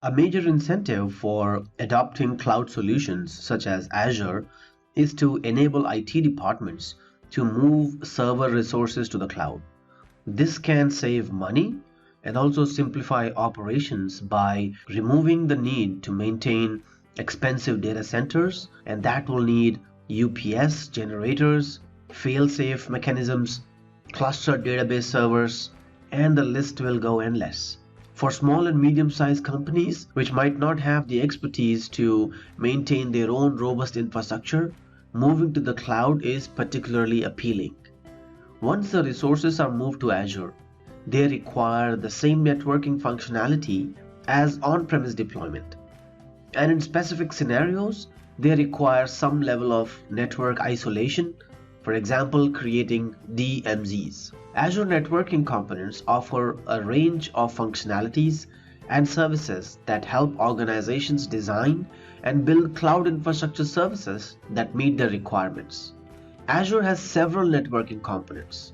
A major incentive for adopting cloud solutions such as Azure is to enable IT departments to move server resources to the cloud. This can save money and also simplify operations by removing the need to maintain expensive data centers, and that will need UPS generators, fail-safe mechanisms, clustered database servers, and the list will go endless. For small and medium-sized companies which might not have the expertise to maintain their own robust infrastructure, moving to the cloud is particularly appealing. Once the resources are moved to Azure, they require the same networking functionality as on-premise deployment. And in specific scenarios, they require some level of network isolation, for example, creating DMZs. Azure networking components offer a range of functionalities and services that help organizations design and build cloud infrastructure services that meet their requirements. Azure has several networking components.